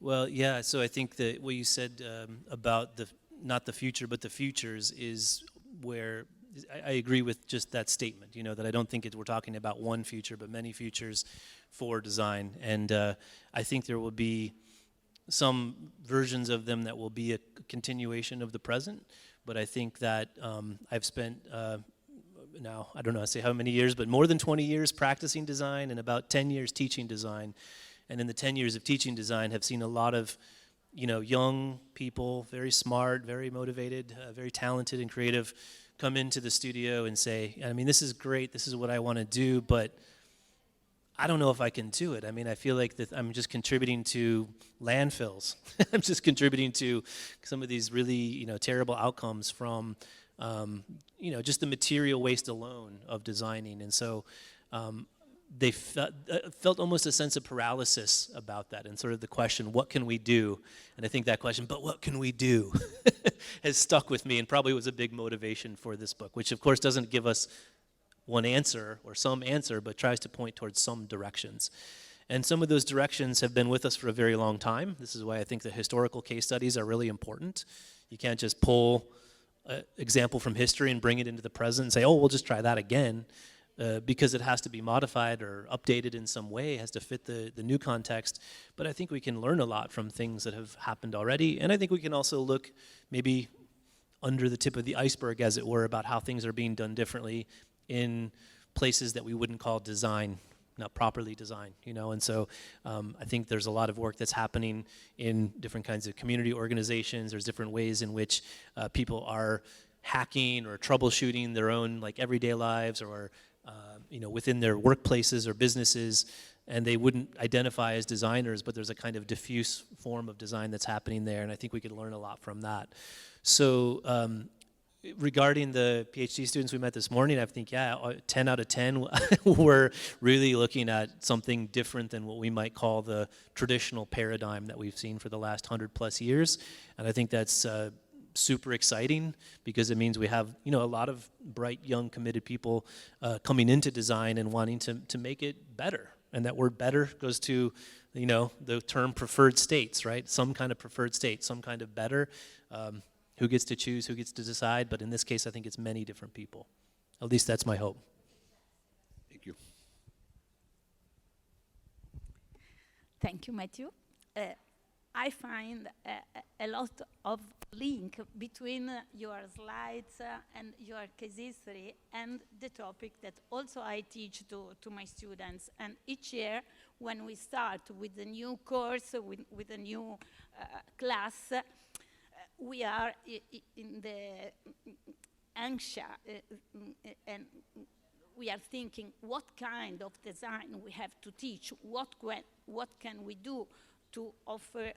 Well, yeah, so I think that what you said about not the future, but the futures is where I agree with just that statement, that I don't think we're talking about one future, but many futures for design. And I think there will be some versions of them that will be a continuation of the present, but I think that I've spent now, I don't know, I say how many years, but more than 20 years practicing design and about 10 years teaching design. And in the 10 years of teaching design, have seen a lot of young people, very smart, very motivated, very talented and creative, come into the studio and say, I mean, this is great, this is what I want to do, but I don't know if I can do it. I mean, I feel like that I'm just contributing to landfills. I'm just contributing to some of these really, terrible outcomes from, just the material waste alone of designing. And so they felt almost a sense of paralysis about that, and sort of the question, what can we do? And I think that question, but what can we do, has stuck with me and probably was a big motivation for this book, which of course doesn't give us one answer or some answer, but tries to point towards some directions. And some of those directions have been with us for a very long time. This is why I think the historical case studies are really important. You can't just pull an example from history and bring it into the present and say, oh, we'll just try that again, because it has to be modified or updated in some way. It has to fit the new context. But I think we can learn a lot from things that have happened already. And I think we can also look maybe under the tip of the iceberg, as it were, about how things are being done differently in places that we wouldn't call design, not properly designed, and so I think there's a lot of work that's happening in different kinds of community organizations. There's different ways in which people are hacking or troubleshooting their own everyday lives, or within their workplaces or businesses, and they wouldn't identify as designers, but there's a kind of diffuse form of design that's happening there, and I think we could learn a lot from that. So regarding the PhD students we met this morning, I think, 10 out of 10 were really looking at something different than what we might call the traditional paradigm that we've seen for the last 100+ years. And I think that's super exciting, because it means we have a lot of bright, young, committed people coming into design and wanting to make it better. And that word better goes to the term preferred states, right? Some kind of preferred state, some kind of better. Who gets to choose, who gets to decide, but in this case, I think it's many different people. At least that's my hope. Thank you. Thank you, Matthew. I find a lot of link between your slides and your case history and the topic that also I teach to my students. And each year, when we start with a new course, with a new class, we are in the anxious, and we are thinking what kind of design we have to teach, what can we do to offer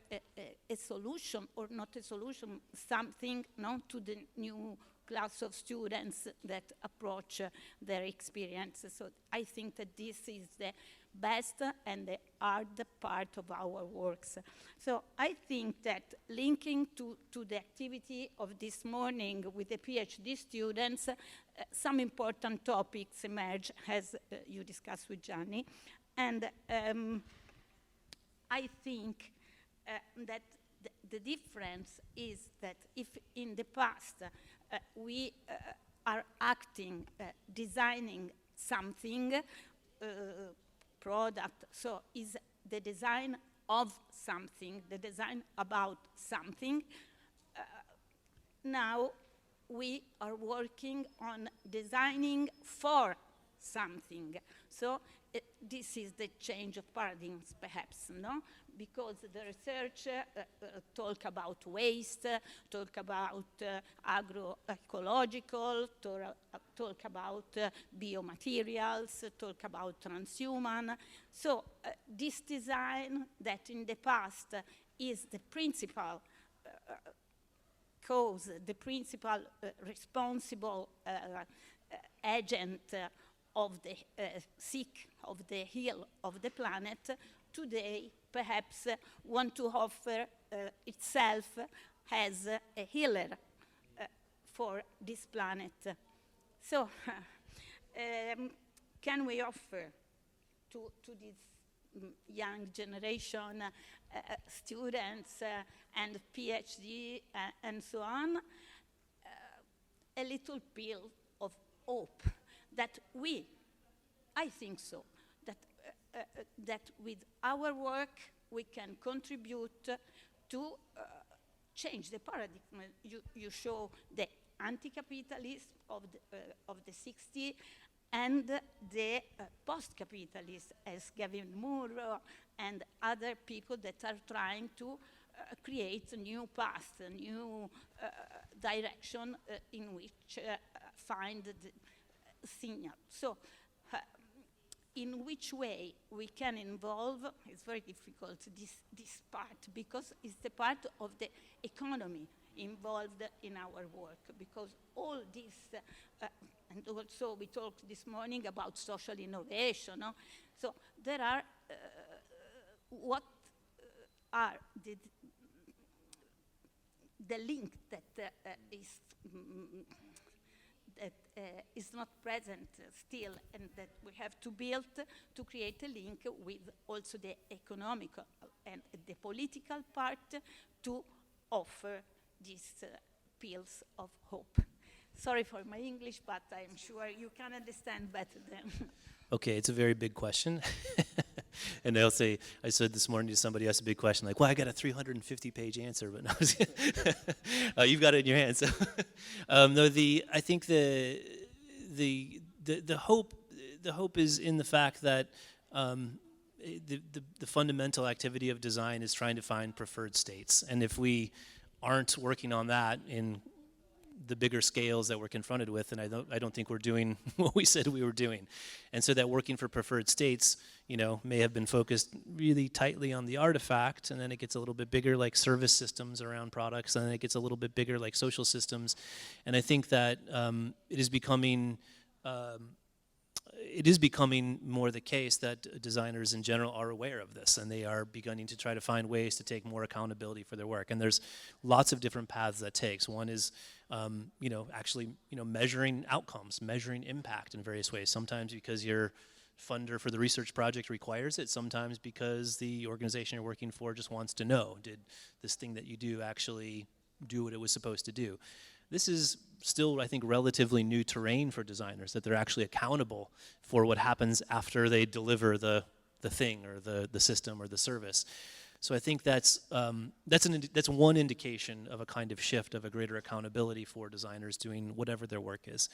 a solution, or not a solution, something to the new class of students that approach their experience. So I think that this is the best and the hard part of our works. So I think that linking to the activity of this morning with the PhD students, some important topics emerge, as you discussed with Gianni. And I think that the difference is that if in the past we are acting, designing something, product, so is the design of something, the design about something. Now we are working on designing for something. So this is the change of paradigms, perhaps, no? Because the research talk about waste, talk about agroecological, talk about biomaterials, talk about transhuman. So this design that in the past is the principal cause, the principal responsible agent of the sick, of the ill of the planet, today perhaps want to offer itself as a healer for this planet. So can we offer to this young generation, students and PhD and so on, a little pill of hope that I think so, that with our work we can contribute to change the paradigm. You show the anti-capitalist of the 60s and the post-capitalist as Gavin Moore and other people that are trying to create a new path, a new direction in which find the signal. So in which way we can involve, it's very difficult, this part, because it's the part of the economy involved in our work, because all this, and also we talked this morning about social innovation, no? So there are, what are the link that is not present still, and that we have to build to create a link with also the economical and the political part to offer these pills of hope. Sorry for my English, but I'm sure you can understand better than. Okay, it's a very big question. And they'll say, I said this morning to somebody else a big question, like, well, I got a 350-page answer, but no, you've got it in your hands. No, I think the hope is in the fact that the fundamental activity of design is trying to find preferred states, and if we aren't working on that in the bigger scales that we're confronted with, and I don't think we're doing what we said we were doing. And so that working for preferred states, may have been focused really tightly on the artifact, and then it gets a little bit bigger like service systems around products, and then it gets a little bit bigger like social systems. And I think that it is becoming more the case that designers in general are aware of this, and they are beginning to try to find ways to take more accountability for their work. And there's lots of different paths that takes. One is, actually, measuring outcomes, measuring impact in various ways. Sometimes because your funder for the research project requires it. Sometimes because the organization you're working for just wants to know, did this thing that you do actually do what it was supposed to do? This is still, I think, relatively new terrain for designers, that they're actually accountable for what happens after they deliver the thing or the system or the service. So I think that's one indication of a kind of shift, of a greater accountability for designers doing whatever their work is.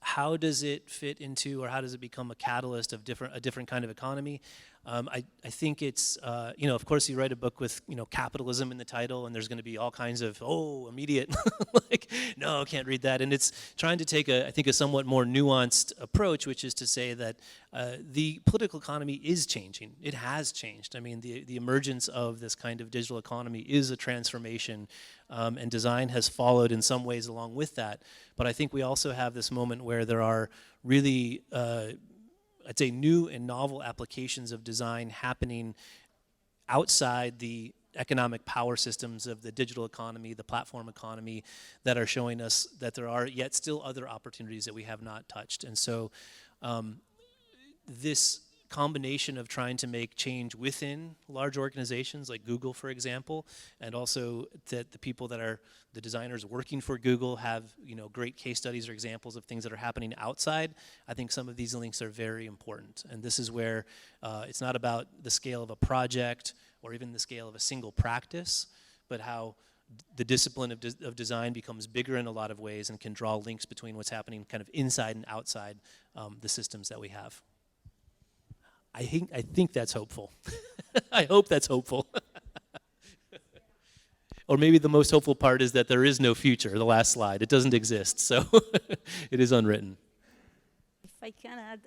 How does it fit into, or how does it become a catalyst of a different kind of economy? I think it's, of course you write a book with, capitalism in the title, and there's going to be all kinds of, immediate, like, no, can't read that. And it's trying to take I think a somewhat more nuanced approach, which is to say that the political economy is changing. It has changed. I mean, the emergence of this kind of digital economy is a transformation, and design has followed in some ways along with that. But I think we also have this moment where there are really, I'd say, new and novel applications of design happening outside the economic power systems of the digital economy, the platform economy, that are showing us that there are yet still other opportunities that we have not touched. And so this combination of trying to make change within large organizations like Google, for example, and also that the people that are the designers working for Google have great case studies or examples of things that are happening outside. I think some of these links are very important, and this is where it's not about the scale of a project or even the scale of a single practice, but how the discipline of design becomes bigger in a lot of ways and can draw links between what's happening kind of inside and outside the systems that we have. I think that's hopeful. I hope that's hopeful. Or maybe the most hopeful part is that there is no future, the last slide. It doesn't exist, so it is unwritten. If I can add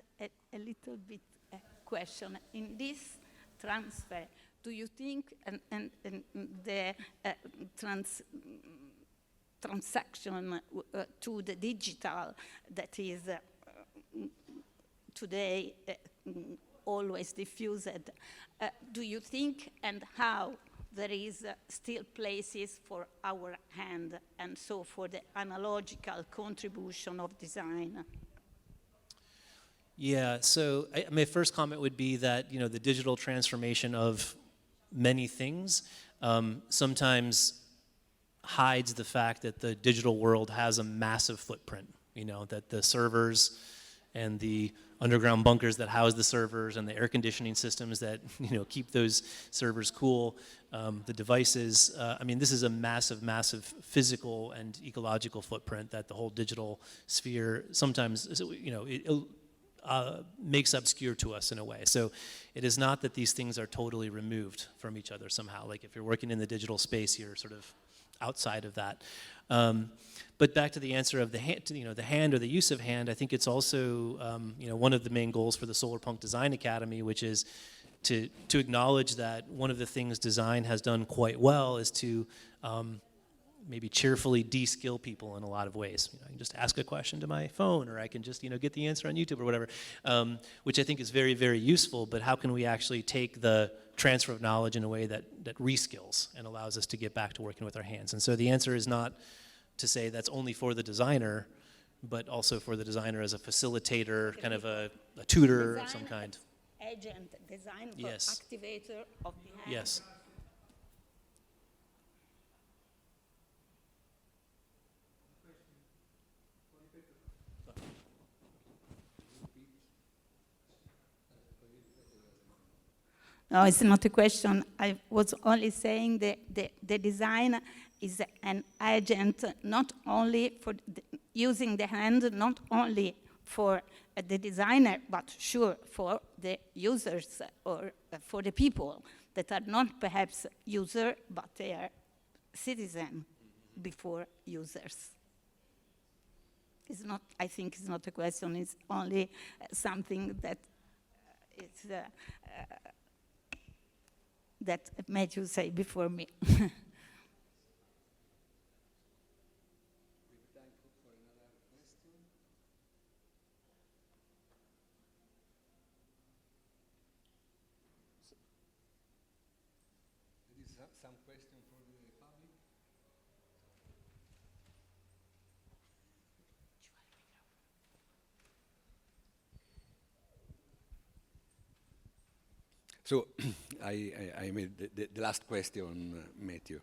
a little bit question. In this transfer, do you think, and the transaction to the digital that is today always diffused, do you think, and how, there is still places for our hand, and so for the analogical contribution of design? Yeah, so my first comment would be that the digital transformation of many things sometimes hides the fact that the digital world has a massive footprint. you know, that the servers and the underground bunkers that house the servers and the air conditioning systems that, you know, keep those servers cool, the devices. I mean, this is a massive, massive physical and ecological footprint that the whole digital sphere sometimes, you know, makes obscure to us in a way. So it is not that these things are totally removed from each other somehow. Like if you're working in the digital space, you're sort of outside of that. But back to the answer of the hand, you know, the hand or the use of hand, I think it's also, you know, one of the main goals for the Solarpunk Design Academy, which is to acknowledge that one of the things design has done quite well is to maybe cheerfully de-skill people in a lot of ways. You know, I can just ask a question to my phone, or I can just, you know, get the answer on YouTube or whatever, which I think is very, very useful. But how can we actually take the transfer of knowledge in a way that reskills and allows us to get back to working with our hands? And so the answer is not to say that's only for the designer, but also for the designer as a facilitator, kind of a tutor of some kind. Agent, design for Yes. activator of the hand. Yes. No, it's not a question. I was only saying that the design is an agent not only for using the hand, not only for the designer, but sure for the users or for the people that are not perhaps user, but they are citizen before users. It's not, I think it's not a question, it's only something that it's that Matthew say before me. Some question for the public? So I made the last question, Matthew.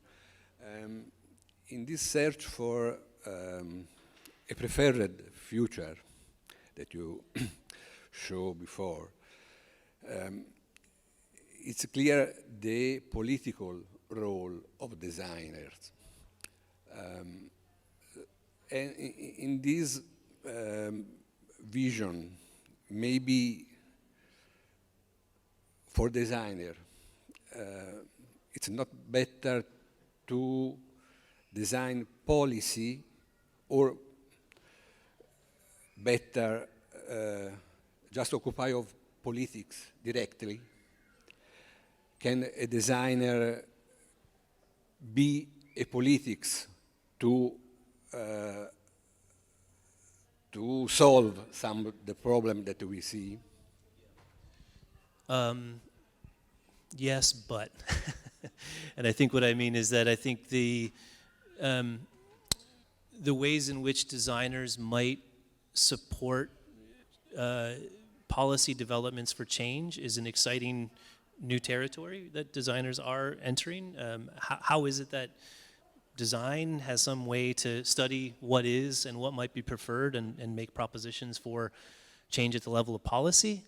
In this search for a preferred future that you show before, it's clear the political role of designers. And in this vision, maybe for designer, it's not better to design policy or better just occupy of politics directly? Can a designer be a politics to solve some of the problem that we see? Yes, but. And I think what I mean is that I think the ways in which designers might support policy developments for change is an exciting new territory that designers are entering. How is it that design has some way to study what is and what might be preferred and make propositions for change at the level of policy?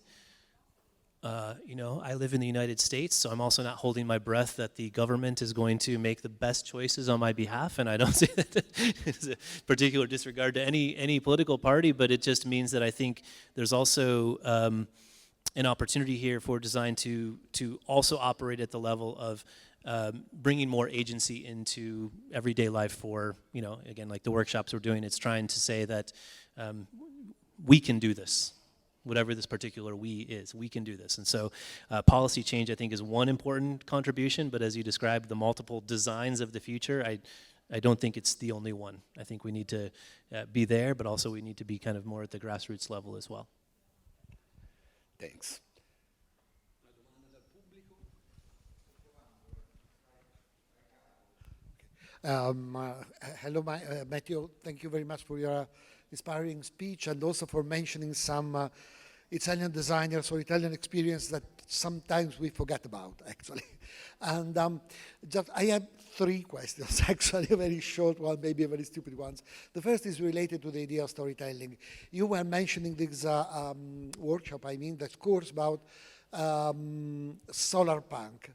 You know, I live in the United States, so I'm also not holding my breath that the government is going to make the best choices on my behalf, and I don't say that it's a particular disregard to any political party, but it just means that I think there's also an opportunity here for design to also operate at the level of bringing more agency into everyday life for, you know, again, like the workshops we're doing, it's trying to say that we can do this. Whatever this particular we is, we can do this. And so policy change, I think, is one important contribution, but as you described, the multiple designs of the future, I don't think it's the only one. I think we need to be there, but also we need to be kind of more at the grassroots level as well. Thanks. Hello, Matthew. Thank you very much for your inspiring speech and also for mentioning some Italian designers or Italian experience that sometimes we forget about, actually. And just I have three questions, actually, a very short one, maybe a very stupid ones. The first is related to the idea of storytelling. You were mentioning this workshop, that course about solar punk.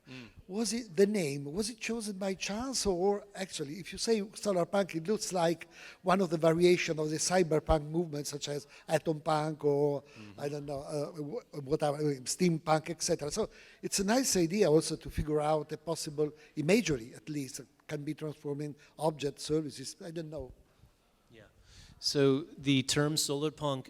Was it the name? Was it chosen by chance, or actually, if you say solar punk, it looks like one of the variations of the cyberpunk movement, such as atom punk or I don't know, whatever, steampunk, etc. So it's a nice idea also to figure out a possible imagery, at least, can be transforming objects, services. I don't know. Yeah. So the term solar punk.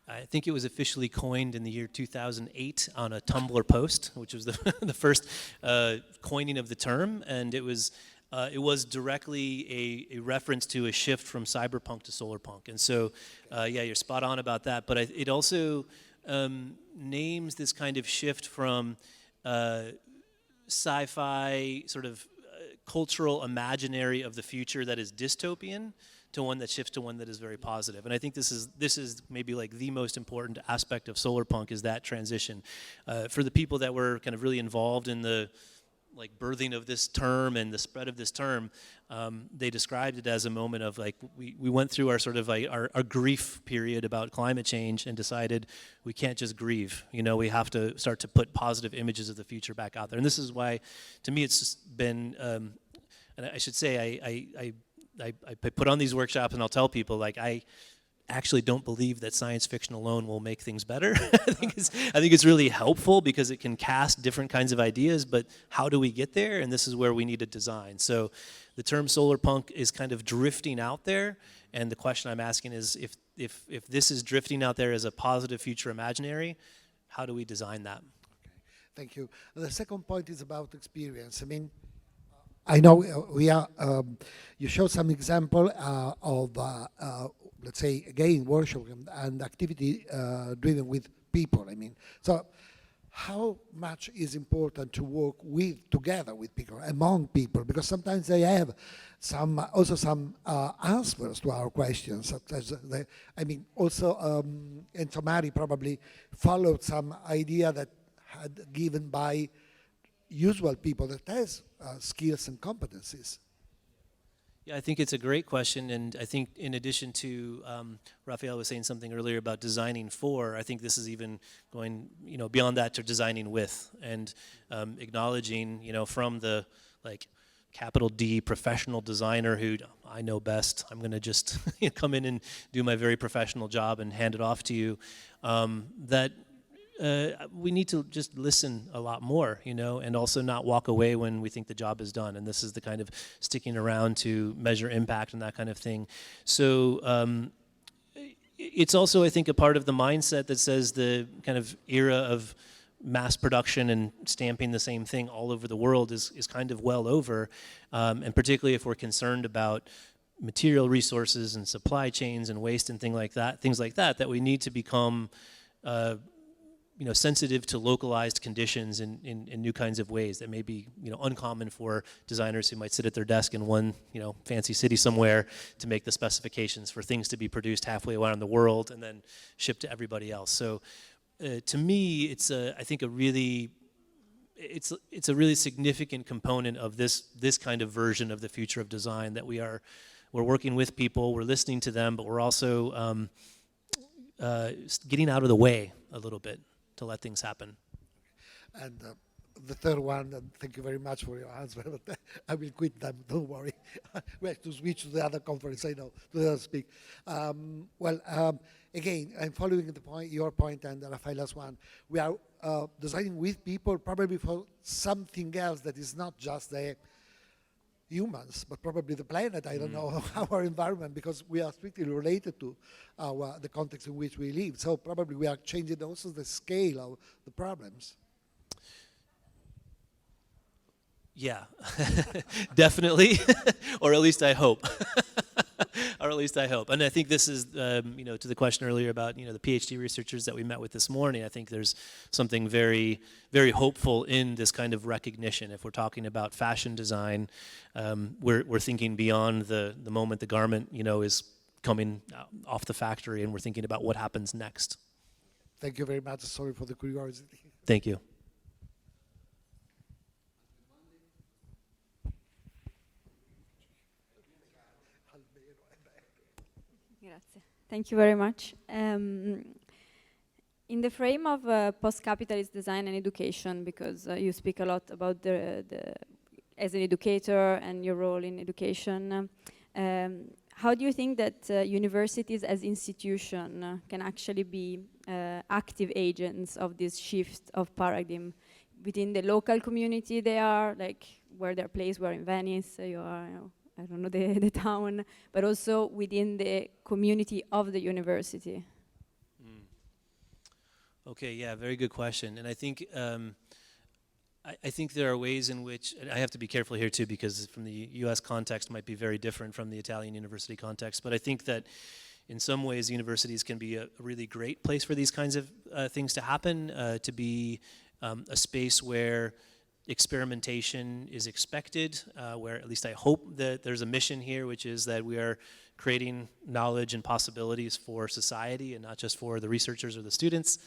I think it was officially coined in the year 2008 on a Tumblr post, which was the first coining of the term, and it was directly a reference to a shift from cyberpunk to solar punk. And so, yeah, you're spot on about that. But it also names this kind of shift from sci-fi sort of cultural imaginary of the future that is dystopian to one that shifts to one that is very positive. And I think this is maybe like the most important aspect of solar punk, is that transition. For the people that were kind of really involved in the like birthing of this term and the spread of this term, they described it as a moment of like, we went through our sort of like our grief period about climate change and decided we can't just grieve. You know, we have to start to put positive images of the future back out there. And this is why, to me, it's just been, and I should say, I put on these workshops and I'll tell people, like, I actually don't believe that science fiction alone will make things better. I think it's really helpful because it can cast different kinds of ideas, but how do we get there? And this is where we need to design. So the term solar punk is kind of drifting out there, and the question I'm asking is, if this is drifting out there as a positive future imaginary, how do we design that? Okay, thank you. The second point is about experience. I mean, I know we are, you showed some example of, let's say, again, workshop and activity driven with people. I mean, so how much is important to work together with people, among people? Because sometimes they have also some answers to our questions. Such as also Enzo Mari probably followed some idea that had given by usual people that has skills and competencies. Yeah, I think it's a great question, and I think in addition to, Raphael was saying something earlier about designing for, I think this is even going, beyond that to designing with, and acknowledging, from the, like, capital D professional designer who, I know best, I'm gonna just come in and do my very professional job and hand it off to you, that we need to just listen a lot more, and also not walk away when we think the job is done. And this is the kind of sticking around to measure impact and that kind of thing. So it's also, I think, a part of the mindset that says the kind of era of mass production and stamping the same thing all over the world is kind of well over. And particularly if we're concerned about material resources and supply chains and waste and things like that we need to become sensitive to localized conditions in new kinds of ways that may be, uncommon for designers who might sit at their desk in one, fancy city somewhere to make the specifications for things to be produced halfway around the world and then shipped to everybody else. So, to me, it's I think a really significant component of this kind of version of the future of design, that we're working with people, we're listening to them, but we're also getting out of the way a little bit to let things happen. And the third one, and thank you very much for your answer, but I will quit them, don't worry. We have to switch to the other conference, I know, to the other speak. Again, I'm following your point and Raffaella's one. We are designing with people probably for something else that is not just the humans, but probably the planet, I don't know, our environment, because we are strictly related to the context in which we live. So probably we are changing also the scale of the problems. Yeah, definitely, or at least I hope. Or at least I hope. And I think this is, to the question earlier about, the PhD researchers that we met with this morning, I think there's something very, very hopeful in this kind of recognition. If we're talking about fashion design, we're thinking beyond the moment the garment, is coming off the factory, and we're thinking about what happens next. Thank you very much. Sorry for the curiosity. Thank you. Grazie. Thank you very much. In the frame of post-capitalist design and education, because you speak a lot about as an educator and your role in education, how do you think that universities as institution can actually be active agents of this shift of paradigm within the local community they are, like where they're placed, where in Venice you are, you know, I don't know the town, but also within the community of the university? Okay, yeah, very good question. And I think I think there are ways in which, and I have to be careful here too, because from the US context might be very different from the Italian university context, but I think that in some ways universities can be a really great place for these kinds of things to happen, to be a space where experimentation is expected, where at least I hope that there's a mission here, which is that we are creating knowledge and possibilities for society and not just for the researchers or the students.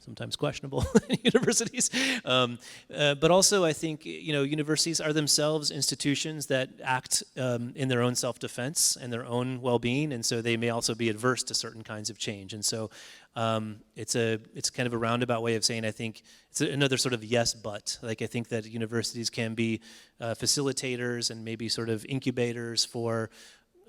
Sometimes questionable in universities, but also I think universities are themselves institutions that act in their own self-defense and their own well-being, and so they may also be adverse to certain kinds of change. And so it's kind of a roundabout way of saying I think it's another sort of yes but. Like I think that universities can be facilitators and maybe sort of incubators for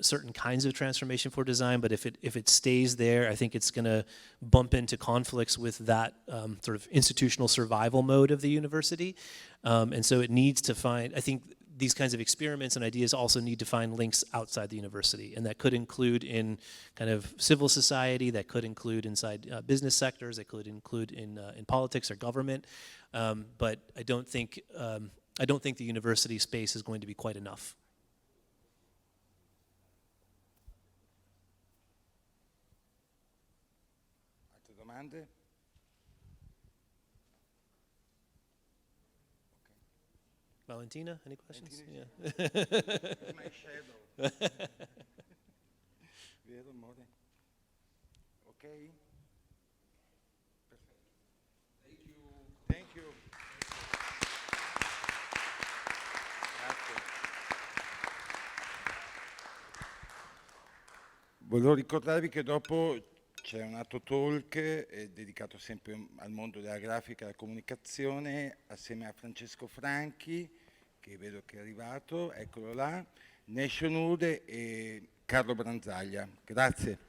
certain kinds of transformation for design, but if it stays there, I think it's going to bump into conflicts with that sort of institutional survival mode of the university, and so it needs to find, I think these kinds of experiments and ideas also need to find links outside the university, and that could include in kind of civil society, that could include inside business sectors, that could include in politics or government, but I don't think the university space is going to be quite enough. Domande? Valentina, any questions? Valentina, Yeah. My shadow. Vero, amore? Okay? Perfetto. Thank you. Thank you. Grazie. Volevo ricordarvi che dopo c'è un altro talk dedicato sempre al mondo della grafica e della comunicazione assieme a Francesco Franchi, che vedo che è arrivato, eccolo là, Nation Ude e Carlo Branzaglia. Grazie.